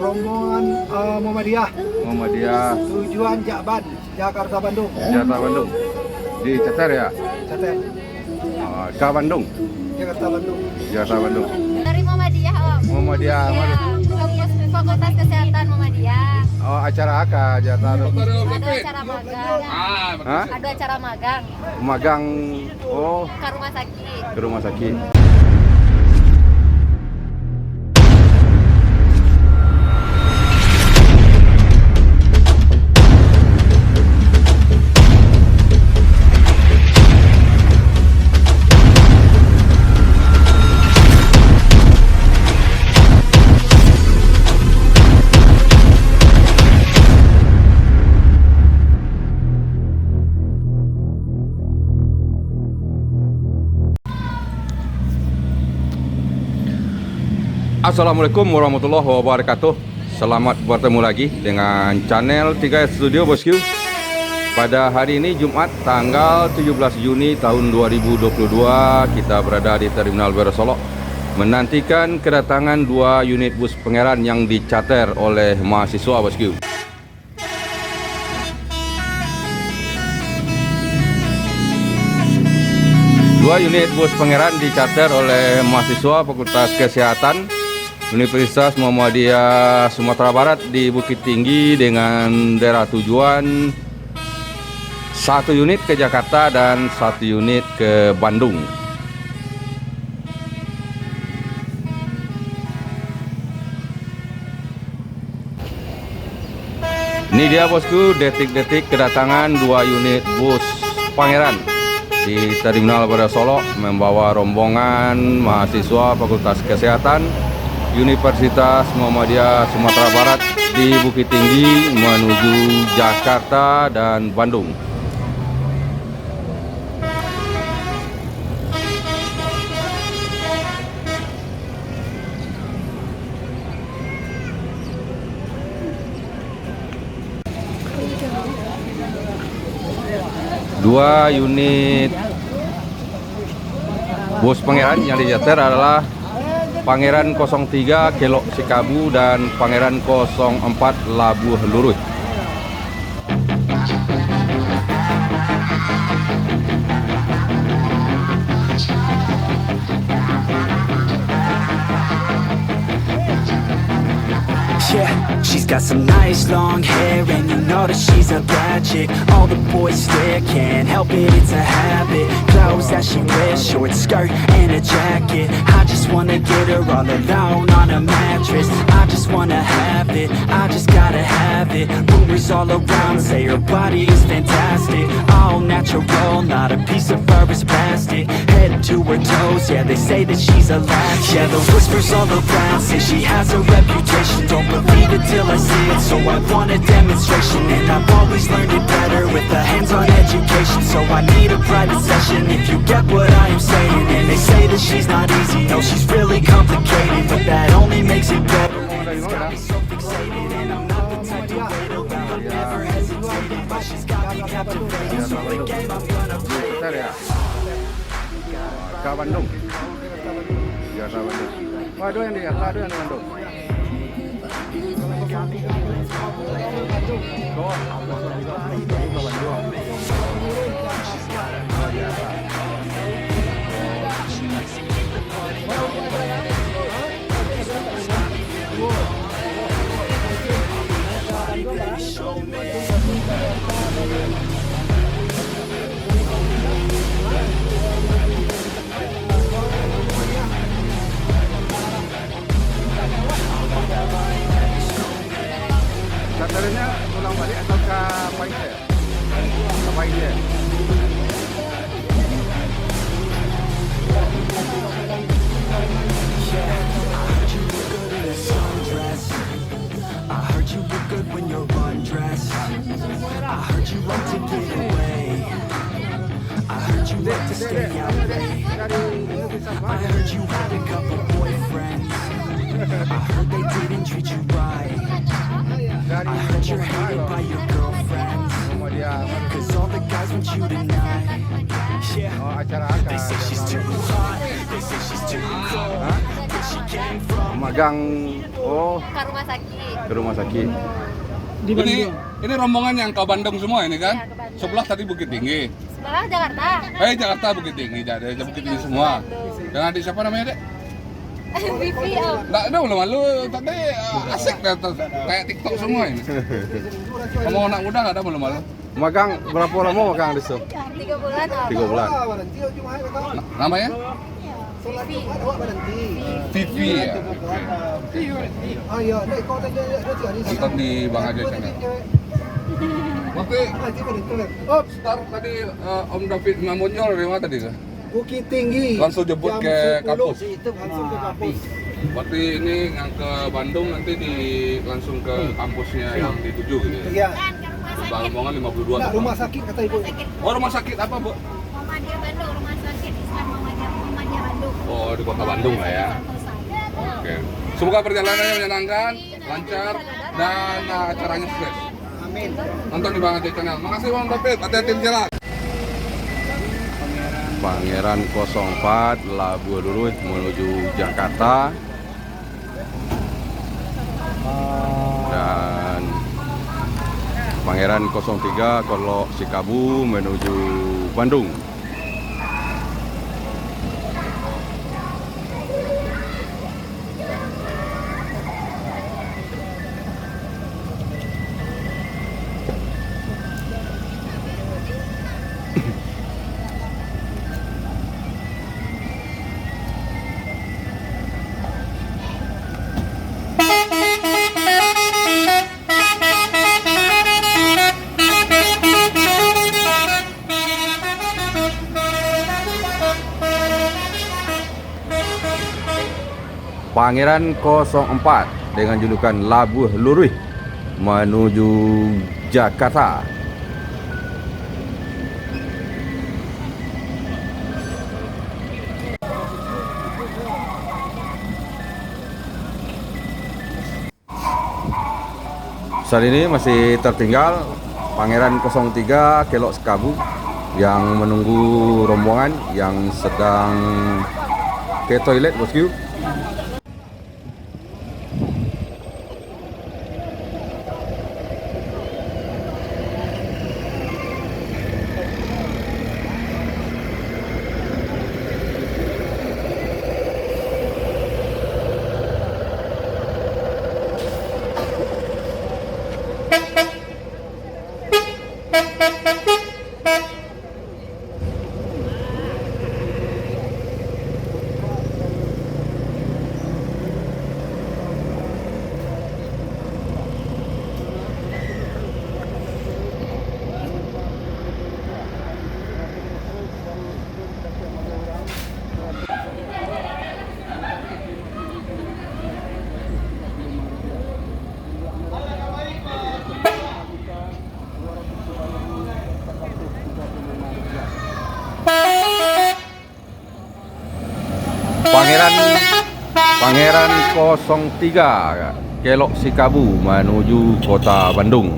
rombongan Muhammadiyah. Muhammadiyah. Tujuan Jakban, Jakarta Bandung. Jakarta Bandung. Di Ceter ya? Ceter. Ke Bandung. Jakarta Bandung. Jakarta Bandung. Dari Muhammadiyah, Om. Muhammadiyah. Ya, Fakultas Kesehatan Muhammadiyah. Oh, acara apa? Jakarta Bandung. Ada acara magang. Hah? Ada acara magang Magang. Oh, ke rumah sakit. ke rumah sakit. Assalamualaikum warahmatullahi wabarakatuh. Selamat bertemu lagi dengan channel 3S Studio Bosku. Pada hari ini Jumat tanggal 17 Juni tahun 2022, kita berada di Terminal Bero Solok menantikan kedatangan 2 unit bus pangeran yang dicater oleh mahasiswa Bosku. Dua unit bus pangeran dicater oleh mahasiswa Fakultas Kesehatan Universitas Muhammadiyah Sumatera Barat di Bukit Tinggi dengan daerah tujuan 1 unit ke Jakarta dan 1 unit ke Bandung. Ini dia bosku, detik-detik kedatangan 2 unit bus pangeran di Terminal Bero Solok membawa rombongan mahasiswa Fakultas Kesehatan Universitas Muhammadiyah Sumatera Barat di Bukit Tinggi menuju Jakarta dan Bandung. Dua unit bus pangeran yang dicater adalah Pangeran 03 Kelok Sikabu dan Pangeran 04 Labuh Lurus. Yeah, she's got some nice long hair and you know that she's a bad chick. All the boys stare, can't help it, it's a habit. Clothes that she wears, short skirt and a jacket. I just wanna get her all alone on a mattress. I just wanna have it, I just gotta have it. Rumors all around say her body is fantastic. All natural, not a piece of fur is plastic. Head to her toes, yeah, they say that she's a latch. Yeah, the whispers all around say she has a reputation. Don't believe it till I see it, so I want a demonstration. And I've always learned it better with a hands-on education. So I need a private session if you get what I am saying. And they say that she's not easy, no, she's really complicated, but that only makes it better. It's got me so fixated, and I'm not the type to wait around. I'm never hesitating, but she's got me captivated. So the game I'm gonna play. Ceter ya? Ke Bandung. Jakarta Bandung. Waduh yang di Bandung. Caterannya pulang balik atau ke Paize? Ke Paize. I heard you look good when you're undressed. I heard you like to get away. I heard you like to stay out late. I heard you had a couple boyfriends. I heard they didn't treat you right. I heard you're hated by your girlfriends. Cause all the guys want you tonight. Yeah. They say she's too hot. They say she's too cold. Where she came from. Magang, Oh, ke rumah sakit. ke rumah sakit. Ini rombongan yang ke Bandung semua ini kan? Iya, ke Bandung. Sebelah tadi Bukit Tinggi. Sebelah Jakarta. Jakarta Bukit Tinggi, dari Bukit Tinggi semua. Dan adik siapa namanya, Dek? Vivi, Om. Nggak ada malu tadi asik dah tuh. Kayak TikTok semua ini. Ngomong anak muda nggak ada malu-malu. Magang berapa lama magang di situ? 3 bulan, Om. 3 bulan. Ah, berhenti cuma hai kau. Namanya? Vivi. Awak berhenti. Vivi ya. Ah ya, nek kau tanya dia cari. Nonton di Bang Ajo channel. Oke, Oh, start tadi Om David Mamunyol dari mana tadi? Bukit Tinggi. Langsung jemput Jam ke 10. kampus. Langsung ke kampus. Berarti ini yang ke Bandung nanti langsung ke kampusnya yang dituju gitu ya? Iya. Rombongan 52. Nah, rumah sakit kata ibu. Oh, rumah sakit apa, Bu? Muhammadiyah Bandung, rumah sakit Islam Muhammadiyah Bandung. Oh, di kota Bandung lah ya. Oke. Semoga perjalanannya menyenangkan, lancar, dan acaranya sukses. Amin. Nonton di Bang Ajo channel. Makasih Bang David, hati-hati di jalan. Pangeran 04 Labuan Lurus menuju Jakarta. Dan Pangeran 03 Kolok Sikabu menuju Bandung. Pangeran 04 dengan julukan Labuh Lurus menuju Jakarta. Saat ini masih tertinggal Pangeran 03 Kelok Sekabu yang menunggu rombongan yang sedang ke toilet, bosku. Pangeran 03 Kelok Sikabu menuju kota Bandung.